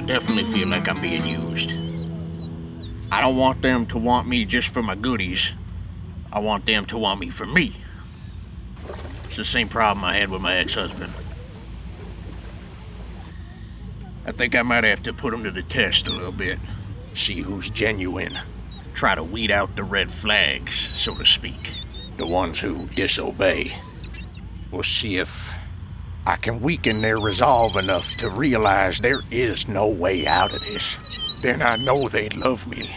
definitely feel like I'm being used. I don't want them to want me just for my goodies. I want them to want me for me. It's the same problem I had with my ex-husband. I think I might have to put him to the test a little bit. See who's genuine. Try to weed out the red flags, so to speak. The ones who disobey. We'll see if I can weaken their resolve enough to realize there is no way out of this. Then I know they'd love me.